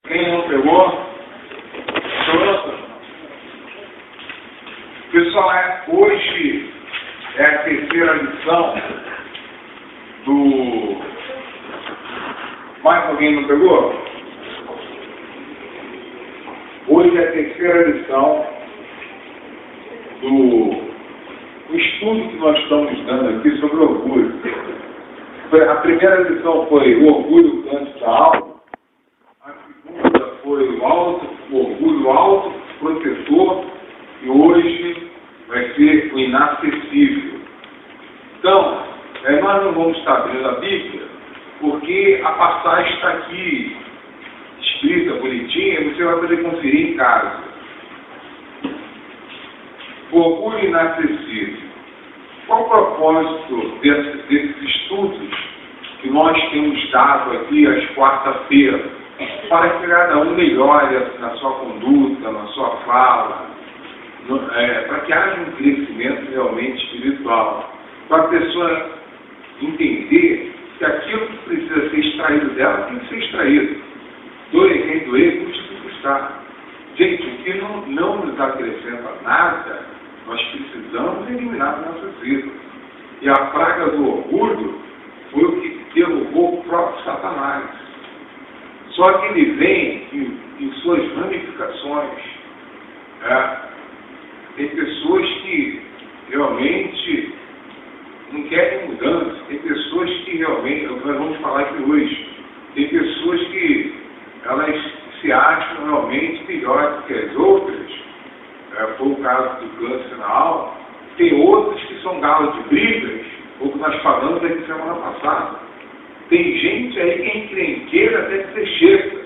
Quem não pegou? Pronto. Pessoal, hoje é a terceira lição do... Mais alguém não pegou? Hoje é a terceira lição do estudo que nós estamos dando aqui sobre orgulho. A primeira lição foi o orgulho antes da alma. A segunda foi o orgulho alto, protetor. E hoje vai ser o inacessível. Então, nós não vamos estar abrindo a Bíblia, porque a passagem está aqui, escrita, bonitinha, e você vai poder conferir em casa. O orgulho inacessível. Qual o propósito desses estudos que nós temos dado aqui às quarta-feiras, para que cada um melhore na sua conduta, na sua fala, para que haja um crescimento realmente espiritual, para a pessoa entender que aquilo que precisa ser extraído dela tem que ser extraído. Doer quem doer, custa que custar. Gente, o que não nos acrescenta nada, nós precisamos eliminar das nossas vidas. E a praga do orgulho foi o que derrubou o próprio Satanás. Só que ele vem em suas ramificações. Tem pessoas que realmente não querem mudança. Tem pessoas que realmente, nós vamos falar aqui hoje, tem pessoas que elas se acham realmente melhores que as outras. Foi o caso do câncer na alma. Tem outros que são galos de brigas, o que nós falamos aqui semana passada. Tem gente aí que é encrenqueira até que ser chega.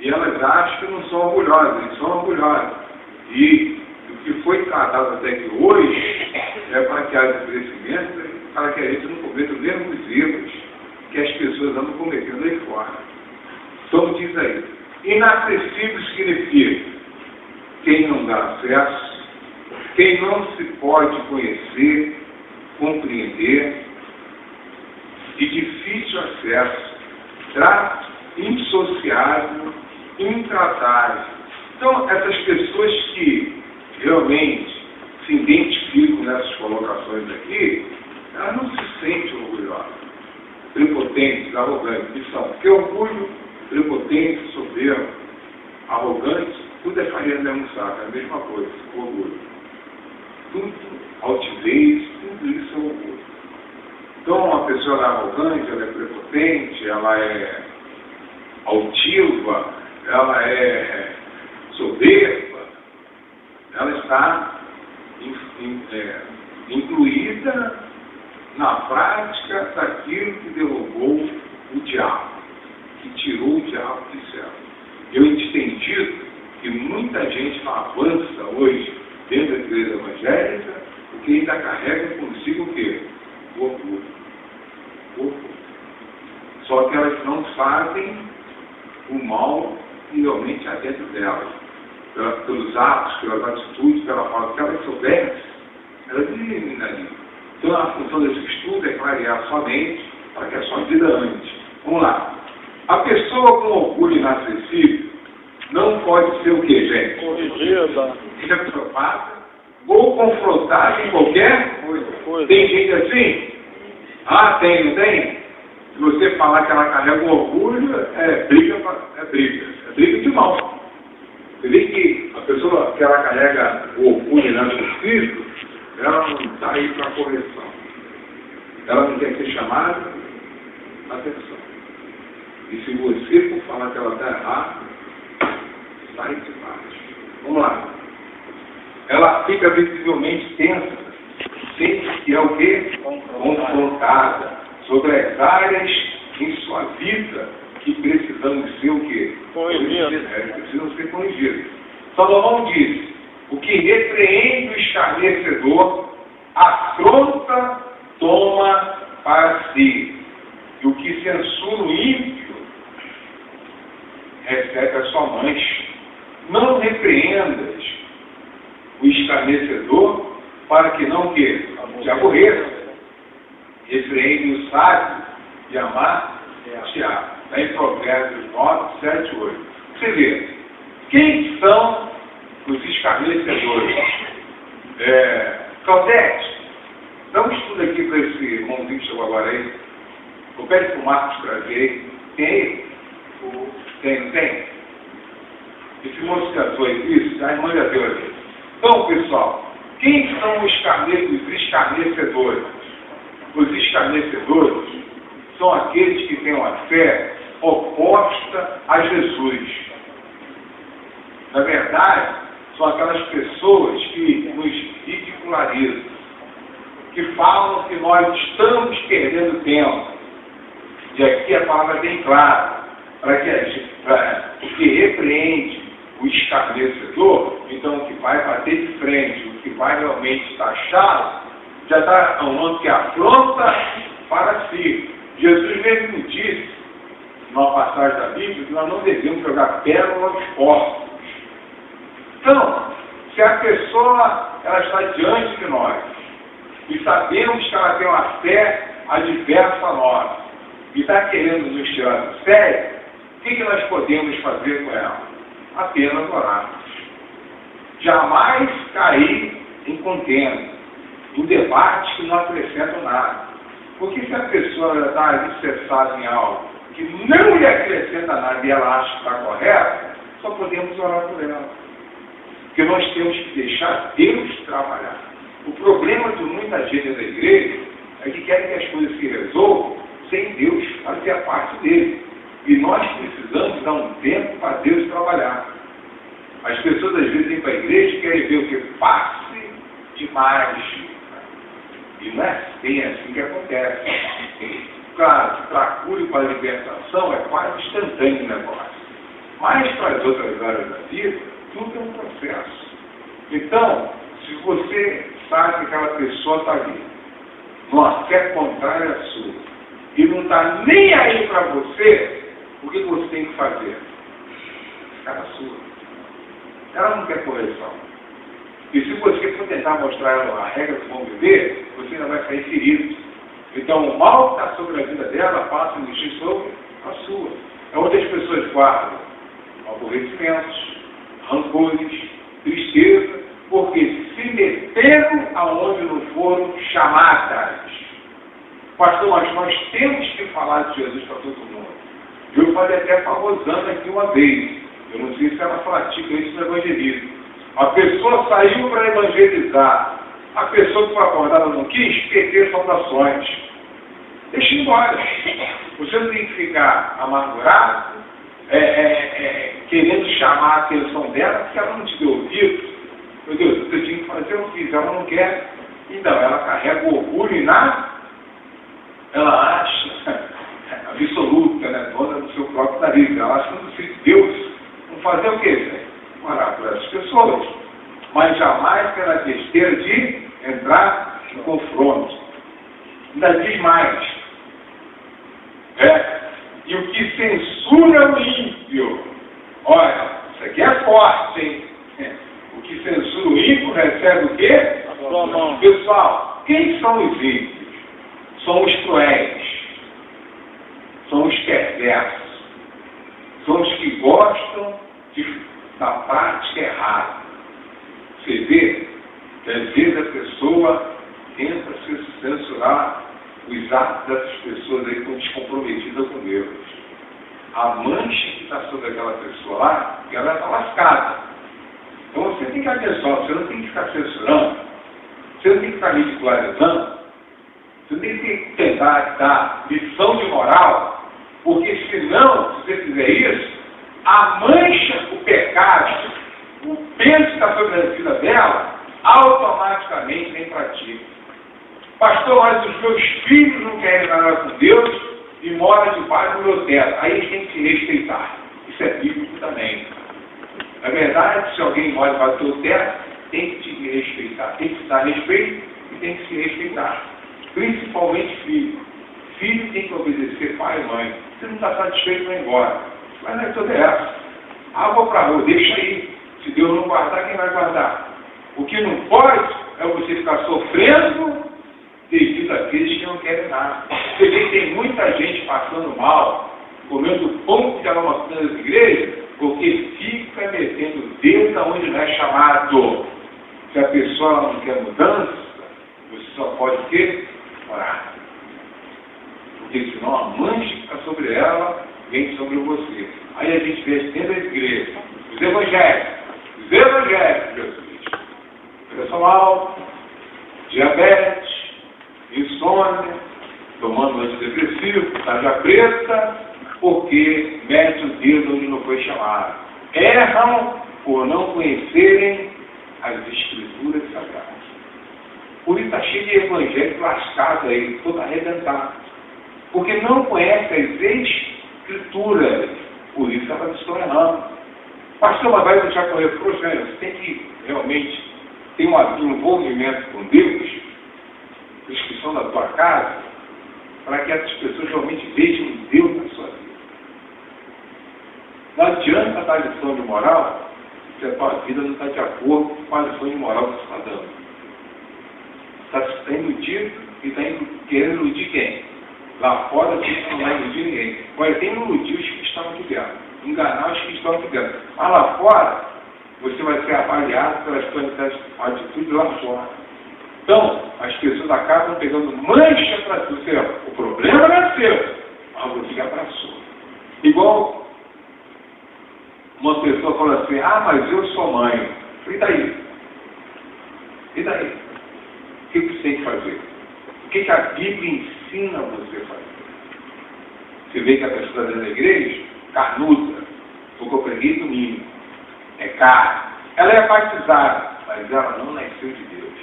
E elas acham que não são orgulhosas, eles são orgulhosos. E o que foi tratado até que hoje é para que haja crescimento, para que a gente não cometa os mesmos erros que as pessoas andam cometendo aí fora. Então diz aí, inacessível significa quem não dá acesso, quem não se pode conhecer, compreender, de difícil acesso, insociável, intratável. Então, essas pessoas que realmente se identificam nessas colocações aqui, elas não se sentem orgulhosas, prepotentes, arrogantes, que são. Porque orgulho, prepotência, soberbo, arrogante, tudo é farinha do mesmo saco, é a mesma coisa, orgulho. Tudo, altivez, tudo isso é orgulho. Então, uma pessoa arrogante, ela é prepotente, ela é altiva, ela é soberba, ela está incluída na prática daquilo que derrubou o diabo, que tirou o diabo do céu. Eu tenho dito que muita gente não avança hoje dentro da igreja evangélica porque ainda carrega consigo o quê? O orgulho. Só que elas não fazem o mal que realmente há dentro delas. Pelos atos, pelas atitudes, pela fala, que elas soubessem, elas eliminariam. Então a função desse estudo é clarear sua mente para que a sua vida ande. Vamos lá. A pessoa com orgulho inacessível não pode ser o quê, gente? Corrigida. Reprovada ou confrontada em qualquer coisa. Tem gente assim? Ah, tem, não tem? Se você falar que ela carrega o orgulho, é briga de mal. Você vê que a pessoa que ela carrega o orgulho inacessível, ela não está aí para correção. Ela não quer ser chamada, atenção. E se você for falar que ela está errada, sai de baixo. Vamos lá. Ela fica visivelmente tensa, sente que é o quê? Confrontada sobre as áreas em sua vida que precisam ser o quê? Precisam ser corrigidas. Salomão diz, o que repreende o escarnecedor, afronta, toma para si. E o que censura o ímpio, recebe a sua mancha. Não repreendas o escarnecedor para que não te aborreça. Repreende o sábio e amar-te-á. Está em Provérbios 9, 7, 8. Você você vê, quem são os escarnecedores? Claudete, dá um estudo aqui para esse irmãozinho que chegou agora aí. Eu pede para o Marcos trazer aí. Tem aí? Tem, não tem? Esse moço casou aí, isso, a irmã já deu aqui. Então, pessoal, quem são os escarnecedores? Os escarnecedores são aqueles que têm uma fé oposta a Jesus. Na verdade, são aquelas pessoas que nos ridicularizam, que falam que nós estamos perdendo tempo. E aqui a palavra é bem clara, porque repreende o escarnecedor, então o que vai bater de frente, o que vai realmente taxá-lo, já está falando que afronta para si. Jesus mesmo disse, numa passagem da Bíblia, que nós não devemos jogar pérola aos porcos. Então, se a pessoa ela está diante de nós, e sabemos que ela tem uma fé adversa a nós, e está querendo nos tirar do sério, o que nós podemos fazer com ela? Apenas orarmos. Jamais cair em contenda, em debates que não acrescentam nada. Porque se a pessoa está alicerçada em algo que não lhe acrescenta nada e ela acha que está correto, só podemos orar por ela. Porque nós temos que deixar Deus trabalhar. O problema de muita gente da igreja é que querem que as coisas se resolvam sem Deus fazer a parte dele. E nós precisamos dar um tempo para Deus trabalhar. As pessoas às vezes vêm para a igreja e querem ver o que passe de mágica. E não é bem assim que acontece. Claro, para a cura e para a libertação é quase instantâneo o negócio. Mas para as outras áreas da vida, tudo é um processo. Então, se você sabe que aquela pessoa está ali, numa fé contrária à sua, e não está nem aí para você, o que você tem que fazer? Ficar na sua. Ela não quer correção. E se você for tentar mostrar ela a regra do bom viver, você ainda vai sair ferido. Então, o mal que está sobre a vida dela passa a mexer sobre a sua. É onde as pessoas guardam aborrecimentos, rancores, tristeza, porque se meteram aonde não foram chamadas. Pastor, mas nós temos que falar de Jesus para todo mundo. Eu falei até para a Rosana aqui uma vez. Eu não sei se ela pratica isso no evangelismo. A pessoa saiu para evangelizar. A pessoa que foi acordada não quis perder saudações. Deixa embora. Você não tem que ficar amargurado, querendo chamar a atenção dela, porque ela não te deu ouvido. Meu Deus, você tinha que fazer, eu fiz, ela não quer. Então, ela carrega o orgulho e ela acha absoluta, né, dona do seu próprio nariz. Ela acha que não sei Deus. Vamos fazer o quê, velho? Orar por essas pessoas. Mas jamais pela besteira de entrar em confronto. Ainda diz mais. E o que censura o ímpio. Olha, isso aqui é forte, hein? O que censura o ímpio recebe o quê? Pessoal, quem são os ímpios? São os cruéis. São os perversos. São os que gostam da prática errada. Você vê que às vezes a pessoa tenta censurar os atos dessas pessoas aí que estão descomprometidas com Deus. A mancha que está sobre aquela pessoa lá, ela está lascada. Então você tem que atenção, você não tem que ficar censurando, você não tem que ficar ridicularizando, você tem que tentar dar lição de moral, porque senão, se você fizer isso, a mancha, o pecado, o peso que está sobre a vida dela, automaticamente vem para ti. Pastor, mas os meus filhos não querem nada com Deus e moram debaixo do meu teto. Aí eles têm que se respeitar. Isso é bíblico também. Na verdade, se alguém mora debaixo do teu teto, tem que te respeitar. Tem que te dar respeito e tem que se respeitar. Principalmente filho. Filho tem que obedecer pai e mãe. Se não está satisfeito, vai embora. Mas não é toda essa. Vou para a rua, deixa aí. Se Deus não guardar, quem vai guardar? O que não pode é você ficar sofrendo devido àqueles que não querem nada. Você vê que tem muita gente passando mal, comendo pão que estava mostrando nas igrejas, porque errado. Se a pessoa não quer mudança, você só pode o quê? Orar. Porque senão a mancha que está sobre ela vem sobre você. Aí a gente vê dentro da igreja, os evangélicos, Jesus, pressão alta, diabetes, insônia, tomando antidepressivo, tarja preta, porque mete o dedo onde não foi chamado. Erram por não conhecerem as escrituras sagradas. Por isso está cheio de evangélicos lascados aí, todo arrebentado. Porque não conhece as escrituras. Por isso elas estão errando. Pastor, mas vai deixar com reproche, né? Você tem que realmente ter um envolvimento com Deus, inscrição da tua casa, para que essas pessoas realmente vejam Deus na sua vida. Não adianta dar lição de moral se a tua vida não está de acordo com a lição de moral que você está dando. Está iludido e está querendo iludir quem? Lá fora você não vai iludir ninguém. Vai ter iludir os que estão aqui dentro. Enganar os que estão aqui dentro. Mas lá fora, você vai ser avaliado pelas suas atitudes lá fora. Então, as pessoas acabam pegando mancha para você. O problema não é seu, mas você abraçou. Igual uma pessoa fala assim, mas eu sou mãe. E daí? E daí? O que você tem que fazer? O que a Bíblia ensina você a fazer? Você vê que a pessoa dentro da igreja, carnuda, porque eu preguei domingo, é carne. Ela é batizada, mas ela não nasceu de Deus.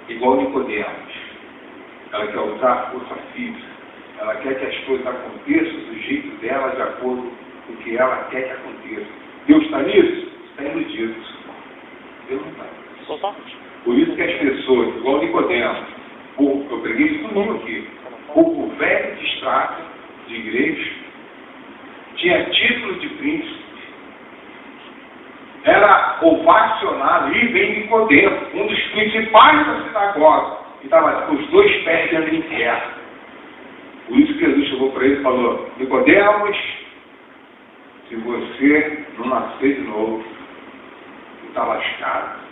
Igual Nicodemos. Ela quer usar a força física. Ela quer que as coisas aconteçam do jeito dela, de acordo com o que ela quer que aconteça. Deus está nisso? Está iludido. Deus não está nisso. Por isso que as pessoas, igual Nicodemos, eu preguei isso tudo aqui, o velho distrato de igreja, tinha título de príncipe, era ovacionado, e vem Nicodemos, um dos principais da sinagoga, e estava com os dois pés dentro em terra. Por isso que Jesus chegou para ele e falou, Nicodemos, se você não nascer de novo, você está lascado.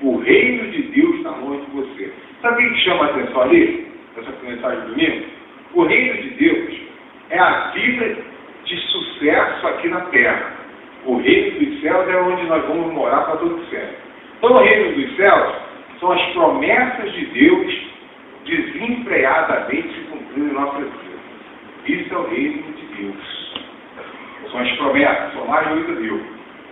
O reino de Deus está longe de você. Sabe o que chama a atenção ali? Essa mensagem do domingo? O reino de Deus é a vida de sucesso aqui na terra. O reino dos céus é onde nós vamos morar para todo sempre. Então o reino dos céus são as promessas de Deus desenfreadamente se cumprindo em nossas vidas. Isso é o reino de Deus. São as promessas, são mais de 8 mil.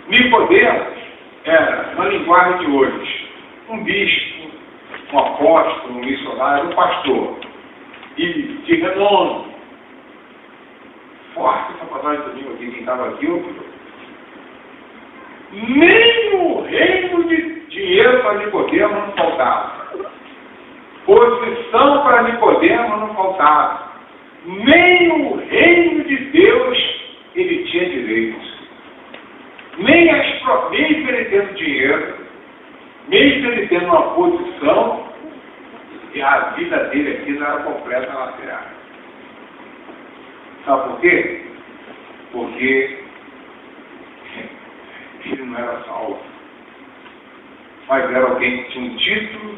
Nicodemos era, na linguagem de hoje, um bispo, um apóstolo, um missionário, um pastor. E de renome. Forte essa passagem do domingo aqui, quem estava aqui, ouviu? Nem o reino de dinheiro para Nicodemos não faltava. Posição para Nicodemos não faltava. Nem o reino de Deus ele tinha direito. Nem mesmo ele tendo dinheiro, mesmo ele tendo uma posição, e a vida dele aqui não era completa na terra. Sabe por quê? Porque ele não era salvo. Mas era alguém que tinha um título,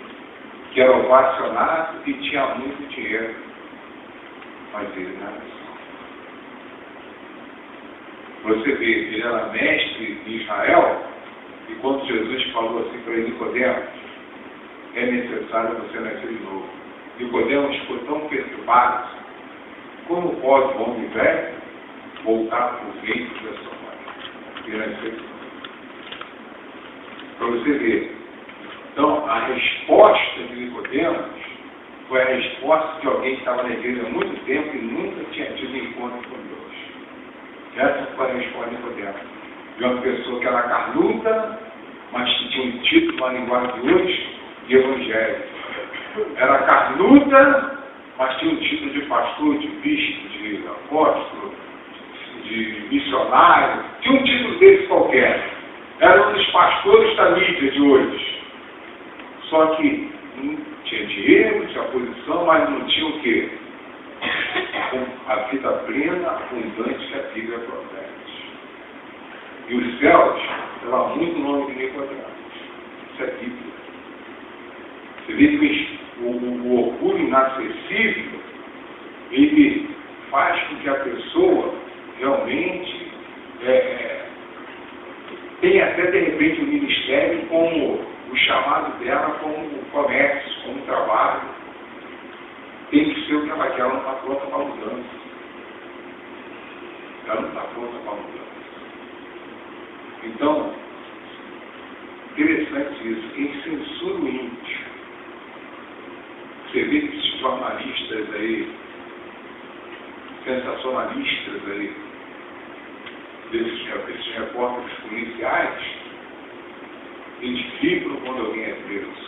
que era ovacionado e tinha muito dinheiro. Mas ele não era salvo. Você vê, ele era mestre em Israel, e quando Jesus falou assim para ele, Nicodemos, é necessário você nascer de novo. Nicodemos ficou tão perturbado, como pode o homem velho voltar para o ventre da sua mãe? E nascer de novo. Para você ver. Então, a resposta de Nicodemos foi a resposta de alguém que estava na igreja há muito tempo e nunca tinha tido encontro com Deus. Essa foi a resposta de Nicodemos. De uma pessoa que era carnuda, mas que tinha um título na linguagem de hoje, de evangelho. Era carnuda, mas tinha um título de pastor, de bispo, de apóstolo, de missionário. Tinha um título desse qualquer. Era um dos pastores da mídia de hoje. Só que não tinha dinheiro, tinha posição, mas não tinha o quê? A vida plena, abundante que a Bíblia promete. e os céus, ela há muito nome que nem encontramos. Isso é Bíblia. Você vê que o orgulho inacessível, ele faz com que a pessoa realmente tenha até de repente o ministério como o chamado dela, como o comércio, como o trabalho. Tem que ser o que ela quer, ela não está pronta para a mudança. Ela não está pronta para a mudança. Então, interessante isso. Quem censura o íntimo. Você vê que esses jornalistas aí, sensacionalistas aí, desses repórteres policiais, eles vibram quando alguém é preso.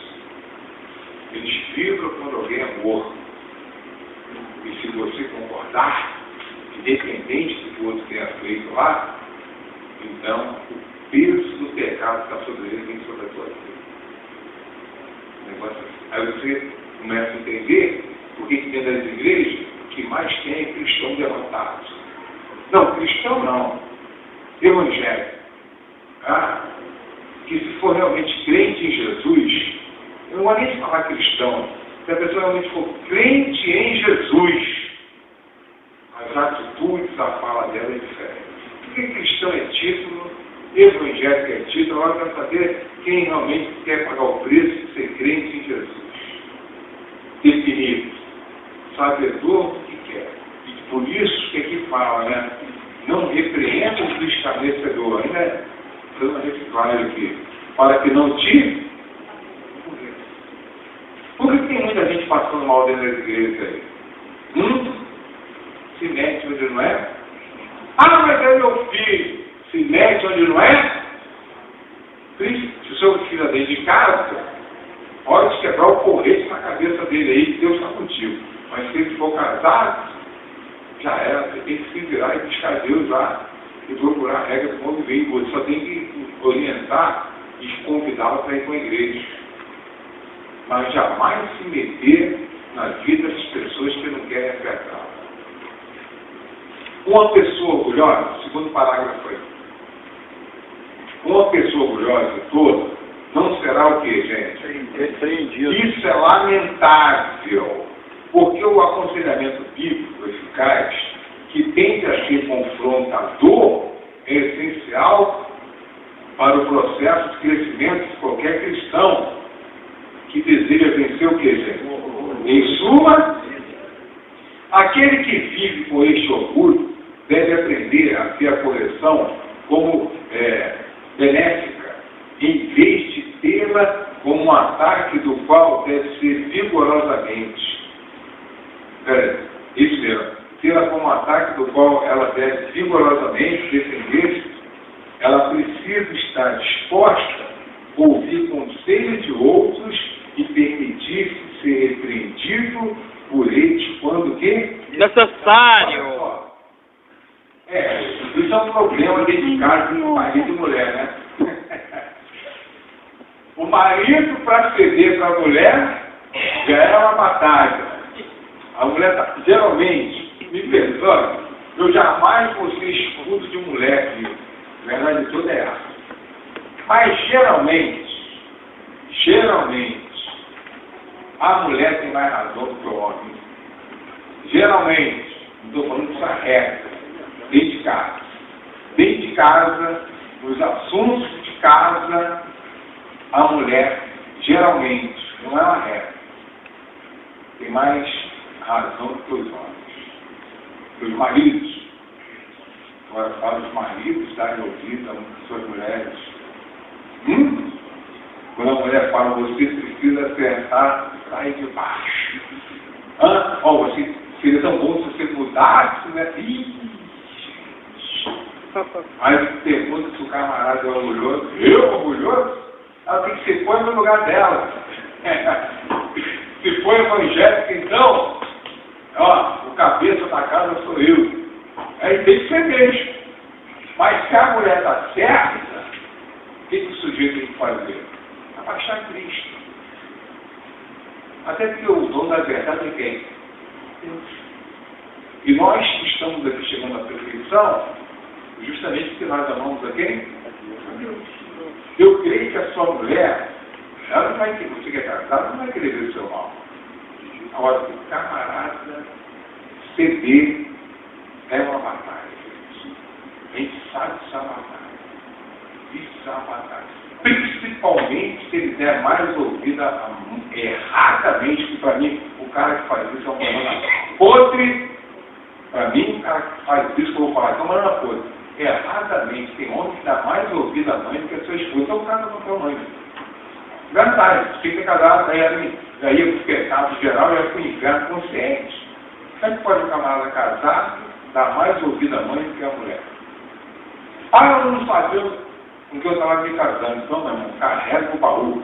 Eles vibram quando alguém é morto. E se você concordar, independente do que o outro tenha feito lá, então o peso do pecado está sobre ele, vem sobre a tua vida. Negócio assim. Aí você começa a entender por que dentro das igrejas o que mais tem é cristão derrotado. Não, cristão não. Evangélico. Que se for realmente crente em Jesus, eu não vou nem falar cristão, se a pessoa realmente for crente em Jesus, as atitudes, a fala dela é diferente. Porque cristão é título, evangélico é título, agora eu quero saber quem realmente quer pagar o preço de ser crente em Jesus. Definido, sabedor do que quer. E por isso que aqui fala, né? Não repreenda o escarnecedor. Ainda é uma reciclagem aqui. Para que não te... Por que tem muita gente passando mal dentro das igrejas aí? Se mete onde não é? Mas é meu filho. Se mete onde não é? Se o seu filho é dentro de casa, hora de quebrar o porrete na cabeça dele aí, que Deus está contigo. Mas se ele for casado, já era. Você tem que se virar e buscar Deus lá e procurar a regra do convívio. Você só tem que orientar e convidá-lo para ir com a igreja. Mas jamais se meter na vida das pessoas que não querem acertar. Uma pessoa orgulhosa, segundo parágrafo aí, uma pessoa orgulhosa toda não será o que, gente? Isso é lamentável, porque o aconselhamento bíblico eficaz, que tende a ser confrontador, é essencial para o processo de crescimento de qualquer cristão que deseja vencer o que, gente? Em suma, aquele que vive com este orgulho deve aprender a ter a correção como benéfica, em vez de tê-la como um ataque do qual deve ser vigorosamente. Isso mesmo. Tê-la como um ataque do qual ela deve vigorosamente defender-se, ela precisa estar disposta a ouvir conselhos de outros e permitir-se ser repreendido por eles quando que? Necessário. Isso é um problema dedicado entre marido e mulher, né? O marido, para ceder para a mulher, já é uma batalha. A mulher, geralmente, me perdoe, eu jamais vou ser escudo de mulher, viu? A verdade toda é essa. Mas, geralmente, a mulher tem mais razão do que o homem. Geralmente, não estou falando que isso é regra, dentro de casa. Dentro de casa, nos assuntos de casa, a mulher, geralmente, não é uma regra, tem mais razão do que os homens. Os maridos, agora fala dos maridos, darem ouvido às suas mulheres. Quando a mulher fala, você precisa acertar, sai de baixo. Você seria tão bom se você mudasse, né? Aí você pergunta se o camarada é orgulhoso. Eu orgulhoso? Ela tem que ser põe no lugar dela. Se for evangélica, então, o cabeça da casa sou eu. Aí tem que ser mesmo. Mas se a mulher está certa, o que o sujeito tem que fazer? Abaixar Cristo. Até porque o dono da verdade é quem? Deus. E nós que estamos aqui chegando à perfeição, Justamente porque nós amamos a quem? A Deus. Eu creio que a sua mulher, ela não vai querer, você que é casado, ela não vai querer ver o seu mal. Agora, o camarada ceder é uma batalha. A gente sabe que isso é uma batalha. Isso é uma batalha. Principalmente se ele der mais ouvida erradamente, que para mim, o cara que faz isso é uma banana podre. Para mim, o cara que faz isso, que eu vou falar, é uma banana podre. Erradamente, tem homem que dá mais ouvida à mãe do que a sua esposa. Então o cara não tem mãe. Verdade, fica casado, aí o pecado geral é para o inferno consciente. Como é que pode um camarada casado dar mais ouvida à mãe do que a mulher? Ah, eu não sabia com que eu estava me casando. Então, meu irmão, carrega o baú.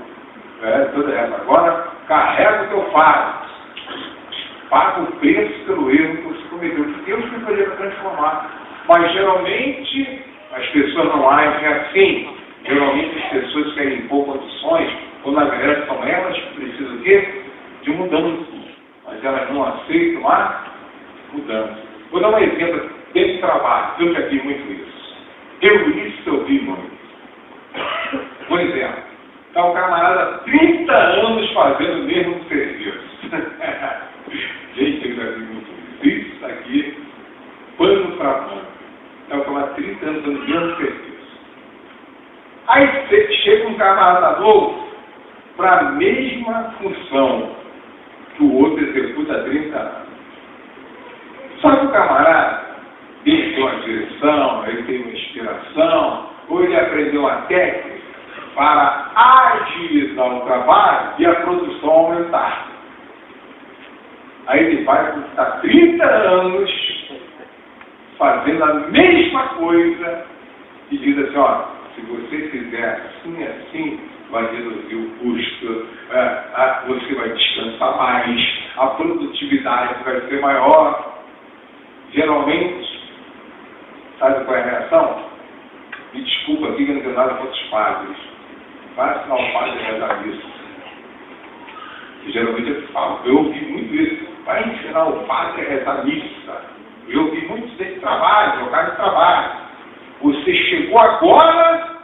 Toda essa. Agora, carrega o teu fardo. Paga o preço pelo erro que você cometeu. Porque Deus me poderia transformar. Mas, geralmente, as pessoas não agem assim. Geralmente, as pessoas querem impor condições, ou na verdade são elas que precisam o quê? De mudança. Mas elas não aceitam a mudança. Vou dar um exemplo desse trabalho. Eu já vi muito isso. Eu vi muito. Por exemplo, está um camarada há 30 anos fazendo o mesmo serviço. Gente, eu já vi muito isso. Isso aqui, pano para pano. Está um camarada há 30 anos fazendo o mesmo serviço. Aí chega um camarada novo para a mesma função que o outro executa há 30 anos. Só que o camarada, ele tem uma direção, ele tem uma inspiração, ou ele aprendeu uma técnica para agilizar o trabalho e a produção aumentar. Aí ele vai estar 30 anos fazendo a mesma coisa e diz assim, ó, se você fizer assim, assim, vai reduzir o custo, você vai descansar mais, a produtividade vai ser maior. Geralmente, sabe qual é a reação? Me desculpa aqui que eu não tenho nada contra os padres. Vai assinar o padre rezar isso. E geralmente eu falo, eu ouvi muito isso. Vai ensinar o padre a rezar missa. Eu ouvi muito desse trabalho, jogar de trabalho. Você chegou agora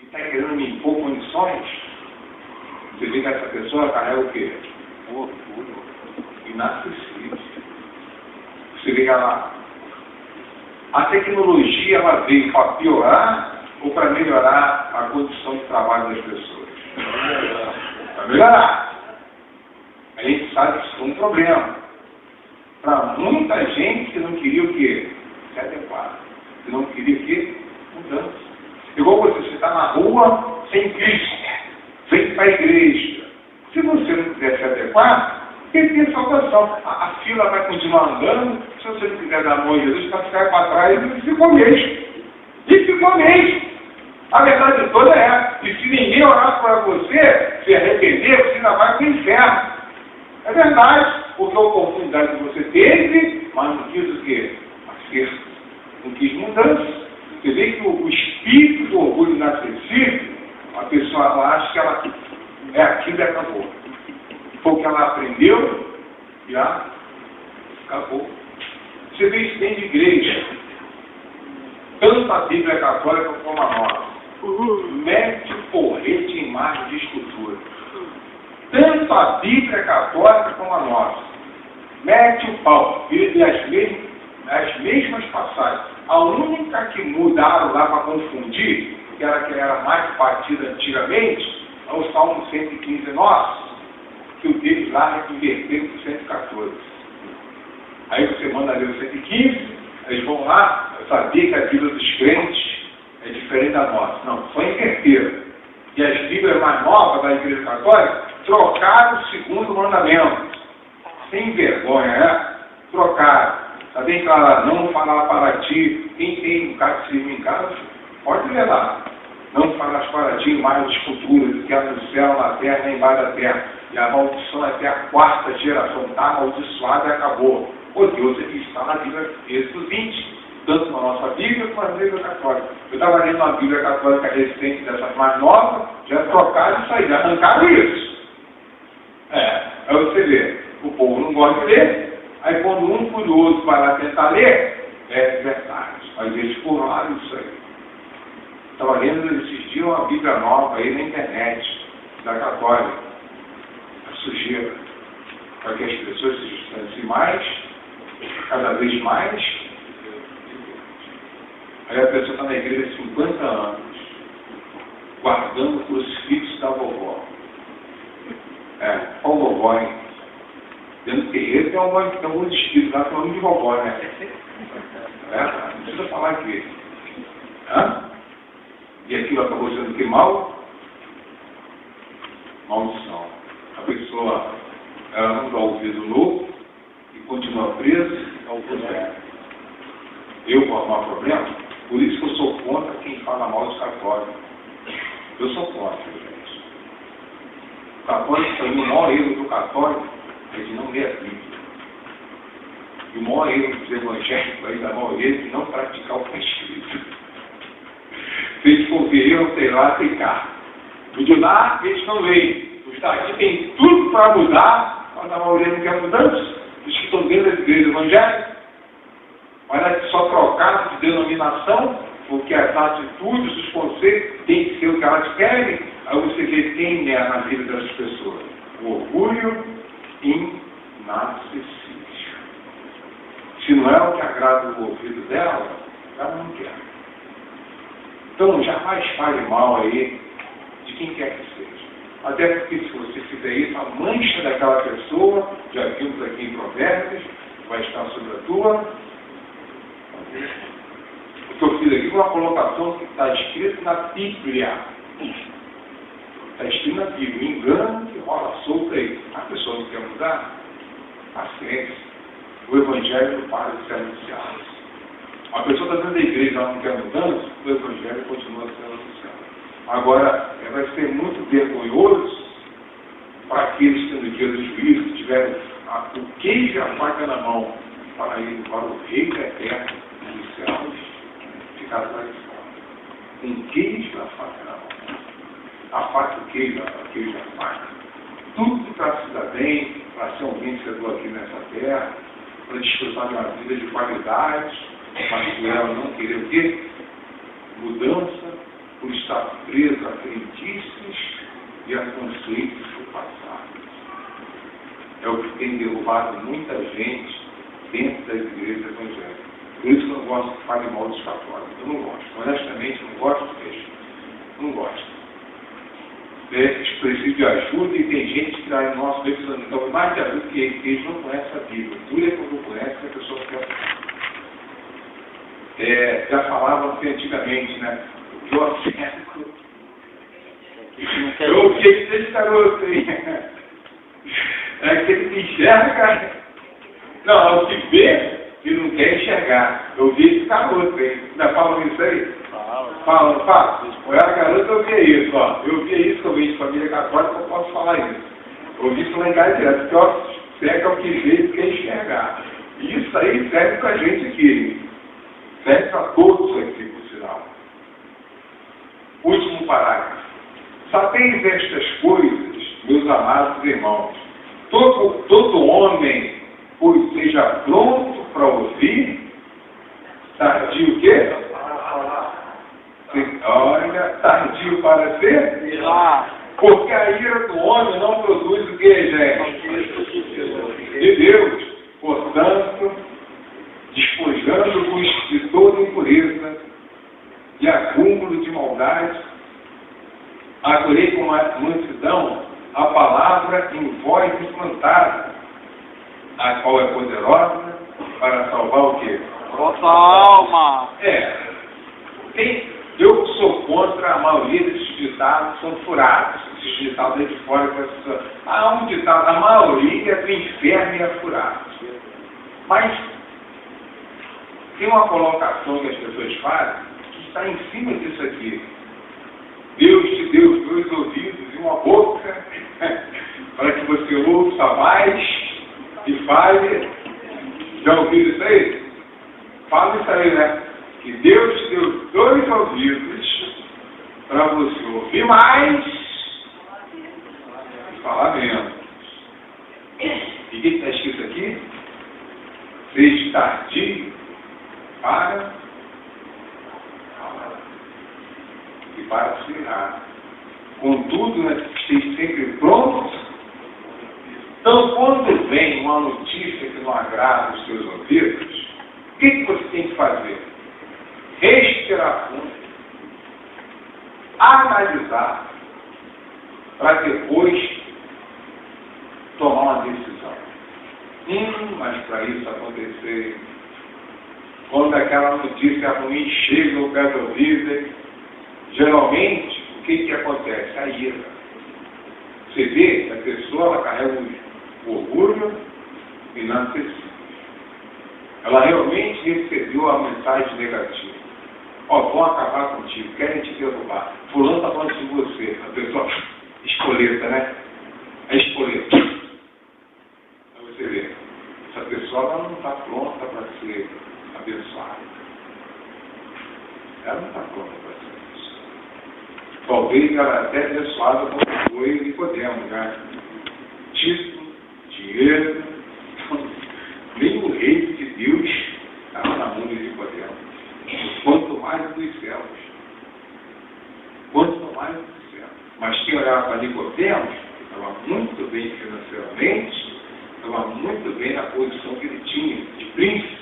e está querendo me impor condições? Você vê que essa pessoa carrega o quê? Um orgulho inacessível. Você vê que a tecnologia ela veio para piorar ou para melhorar a condição de trabalho das pessoas? Para melhorar. A gente sabe que isso é um problema. Para muita gente que não queria o quê? Se adequar. Que não queria o quê? Mudança. Igual você está na rua sem Cristo, vem para a igreja. Se você não quiser se adequar, ele tem salvação. A fila vai continuar andando. Se você não quiser dar a mão a Jesus, vai ficar para trás e ficou mesmo. E ficou mesmo. A verdade toda é essa. E se ninguém orar para você, se arrepender, você ainda vai para o inferno. É verdade. Porque a oportunidade que você teve, mas não quis o quê? Acerto. Não quis mudança. Você vê que o espírito do orgulho inacessível, a pessoa ela acha que ela é aquilo e acabou. Foi o que ela aprendeu, já acabou. Você vê isso dentro de igreja. Tanto a Bíblia católica como a nossa. Mete o porrete em margem de escultura. Tanto a Bíblia católica como a nossa. Mete o pau. E as mesmas passagens. A única que mudaram lá para confundir, que era mais batida antigamente, é o Salmo 115 nosso, que o deles lá é invertido para o 114. Aí você manda ler o 115, eles vão lá, eu sabia que a Bíblia dos crentes é diferente da nossa. Não, só inverteram. E as Bíblias mais novas da Igreja Católica trocaram o segundo mandamento. Sem vergonha, né? Trocaram. Está bem claro, não falar para ti. Quem tem um catecismo em casa, pode levar. Não falas para ti mais de esculturas do que há no céu, na terra e embaixo da terra. E a maldição até a 4ª geração. Está amaldiçoada e acabou. Pô, Deus está na Bíblia, Êxodo 20. Tanto na nossa Bíblia como na Bíblia Católica. Eu estava lendo uma Bíblia Católica recente, dessas mais novas, já trocaram isso aí, já arrancaram isso. Aí você vê, o povo não gosta de ler, aí quando um curioso vai lá tentar ler, é verdade. Mas eles pularam isso aí. Estava lendo esses dias uma Bíblia nova aí na internet, da Católica, a sujeira, para que as pessoas se distanciem mais, cada vez mais. Aí a pessoa está na igreja há 50 anos, guardando o crucifixo da vovó. Olha a vovó, hein? Dentro do terreiro tem alguns espíritos lá falando de vovó, né? Não precisa falar aqui. E aquilo acabou sendo que mal? Maldição. A pessoa, ela não dá ouvido novo e continua presa ao ouvido velho. Eu vou arrumar problema? Por isso que eu sou contra quem fala mal dos católicos. Eu sou contra, gente. O católico, para mim, o maior erro do católico é de não ler a Bíblia. E o maior erro dos evangélicos, aí, da maioria, é de não praticar o que é escrito. Se eles for ver, eu sei lá, tem cá. O de lá, eles não leem. Os daqui tem tudo para mudar, mas a maioria não quer mudança. Os que estão dentro das igrejas evangélicas, parece só trocar de denominação, porque as atitudes, os conceitos, tem que ser o que elas querem. Aí você vê quem é na vida dessas pessoas. O orgulho inacessível. Se não é o que agrada o ouvido dela, ela não quer. Então, jamais fale mal aí de quem quer que seja. Até porque, se você fizer isso, a mancha daquela pessoa, já vimos aqui em Provérbios, vai estar sobre a tua. O que eu fiz aqui foi uma colocação que está escrito na Bíblia. Está escrito na Bíblia. Um engano que rola solto aí. A pessoa não quer mudar. Paciência. O Evangelho não para de ser anunciado. A pessoa está dentro da igreja, ela não quer mudança, o Evangelho continua sendo anunciado. Agora, vai ser muito vergonhoso para aqueles que no dia do juízo tiverem o queijo e a faca na mão para ir para o Rei da Terra dos céus, ficar atrás de fora. Um queijo e a faca na mão. A faca, o queijo e a faca. Tudo para se dar bem, para ser um vencedor aqui nessa terra, para desfrutar de uma vida de qualidade, mas por ela não querer o quê? Mudança, por estar preso a crendices e a conceitos do passado. É o que tem derrubado muita gente dentro das igrejas evangélicas. Por isso que eu não gosto que fale mal dos católicos. Eu não gosto. Honestamente, não gosto mesmo. Não gosto. Eles precisam de ajuda e tem gente que está no nosso meio precisando mais de ajuda que eles não conhecem a Bíblia. Tudo é quando conhece que a pessoa quer. Já falavam assim antigamente, né? O Jocético. Eu ouvi ele desde garoto, hein? É aquele que enxerga. Não, é o que vê e não quer enxergar. Eu vi esse garoto, hein? Ainda falam isso aí? Fala. Eu era garoto, eu via isso, ó. Eu via isso que eu vi de família católica, eu posso falar isso. Eu vi isso lá em casa direto, porque ó, cega é o que vê e quer enxergar. E isso aí serve pra gente aqui, hein? Serve para todos aqui, por sinal. Último parágrafo. Sabeis estas coisas, meus amados irmãos. Todo homem, pois seja pronto para ouvir, tardio o quê? Olha, tardio para ser? Porque a ira do homem não produz o quê, gente? De Deus. Portanto, despojando-vos de toda impureza e acúmulo de maldade, acolhei com mansidão a palavra em vós implantada, a qual é poderosa para salvar o quê? Vossa alma! Eu sou contra a maioria desses ditados que são furados, esses ditados aí de fora. Há um ditado, a maioria do inferno é furado. Mas tem uma colocação que as pessoas fazem que está em cima disso aqui. Deus te deu 2 ouvidos e uma boca para que você ouça mais e fale. Já ouviu isso aí? Fala isso aí, né? Que Deus te deu 2 ouvidos para você ouvir mais e falar menos. E o que está escrito aqui? Seja tardio para para se irar. Contudo, né, esteja sempre prontos. Então, quando vem uma notícia que não agrada os seus ouvidos, o que você tem que fazer? Respirar fundo, analisar, para depois tomar uma decisão. Mas para isso acontecer, quando aquela notícia ruim chega ao pé do ouvido, geralmente, o que acontece? A ira. Você vê que a pessoa ela carrega o orgulho inacessível. Ela realmente recebeu a mensagem negativa. Vão acabar contigo, querem te derrubar. Fulano está falando de você. A pessoa, espoleta, né? É espoleta. Aí você vê, essa pessoa ela não está pronta para ser abençoada. Ela não está pronta para ser abençoada. Talvez ela até abençoada como foi Nicodemo, né? Título, dinheiro, nem o reino de Deus estava na mão de Nicodemo. Quanto mais dos céus. Quanto mais dos céus. Mas quem olhava para Nicodemo, estava muito bem financeiramente, estava muito bem na posição que ele tinha, de príncipe.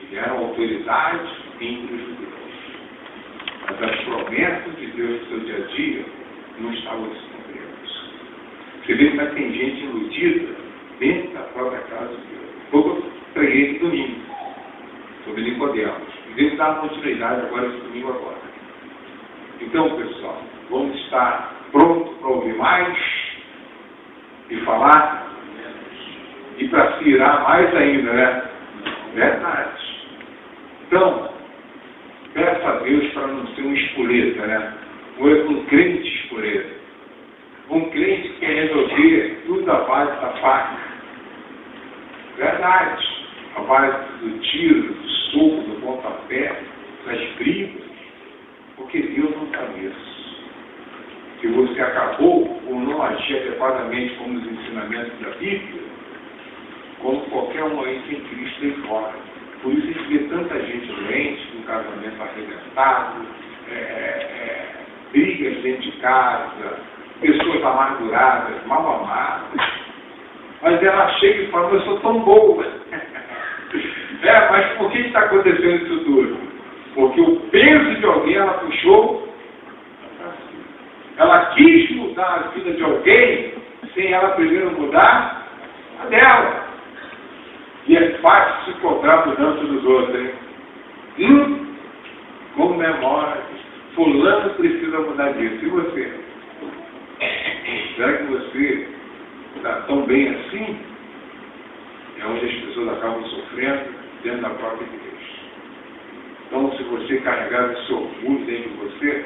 Ele era uma autoridade entre os judeus. Mas as promessas de Deus no seu dia a dia não estavam se cumprindo. Você vê que tem gente iludida dentro da própria casa de Deus. Eu preguei no domingo sobre Nicodemos. E devo dar continuidade agora esse domingo agora. Então, pessoal, vamos estar prontos para ouvir mais e falar e para se irar mais ainda, né? Verdade. Então, peça a Deus para não ser um espoleta, né? Um crente espoleta. Um crente que quer resolver tudo à base da faca. Verdade. A base do tiro, do soco, do pontapé, das brigas. Porque Deus não está nisso. Se você acabou por não agir adequadamente como os ensinamentos da Bíblia, como qualquer um aí que em Cristo aí fora. Por isso a gente vê tanta gente doente, com casamento arrebentado, brigas dentro de casa, pessoas amarguradas, mal amadas. Mas ela chega e fala, eu sou tão boa. Mas por que está acontecendo isso tudo? Porque o peso de alguém ela puxou. Ela quis mudar a vida de alguém sem ela primeiro mudar a dela. E é fácil se cobrar a mudança dos outros, hein? Comemora. Fulano precisa mudar disso. E você? Será que você está tão bem assim? É onde as pessoas acabam sofrendo dentro da própria igreja. Então, se você carregar esse orgulho dentro de você,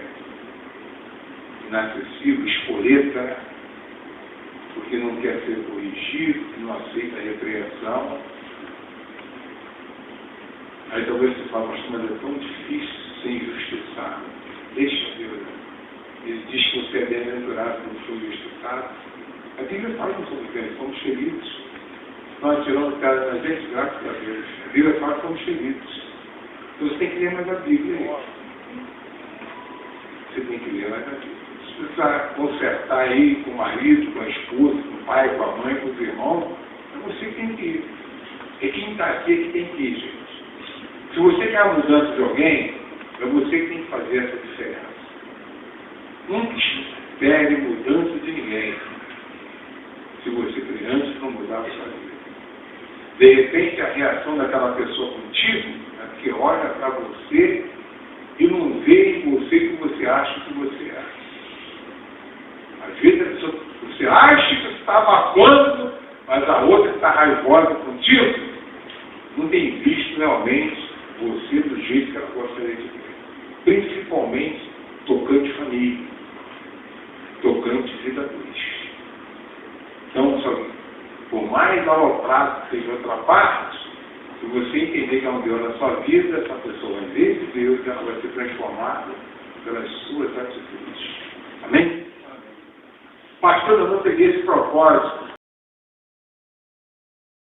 inacessível, espoleta, porque não quer ser corrigido, não aceita a repreensão, aí talvez você fale, mas é tão difícil ser injustiçado. Deixa Deus. Ele diz que você é bem-aventurado quando for injustiçado. A Bíblia fala que somos feridos. Nós tiramos o cara da gente, graças a Deus. A Bíblia fala que somos feridos. Então você tem que ler mais a Bíblia aí. Você tem que ler mais a Bíblia. Se você precisar consertar aí com o marido, com a esposa, com o pai, com a mãe, com os irmãos, é você que tem que ir. É quem está aqui é que tem que ir, gente. Se você quer a mudança de alguém, é você que tem que fazer essa diferença. Nunca espere mudança de ninguém. Se você antes não mudar a sua vida. De repente a reação daquela pessoa contigo é porque olha para você e não vê em você o que você acha que você é. Às vezes a pessoa, você acha que você está abafando, mas a outra que está raivosa contigo não tem visto realmente você do jeito que ela gostaria de ver. Principalmente tocante família, tocante vida dois. Então, por mais aloprado que seja outra parte, se você entender que é um Deus na sua vida, essa pessoa vai ver de Deus e ela vai ser transformada pelas suas atitudes. Amém? Pastor, eu não peguei esse propósito.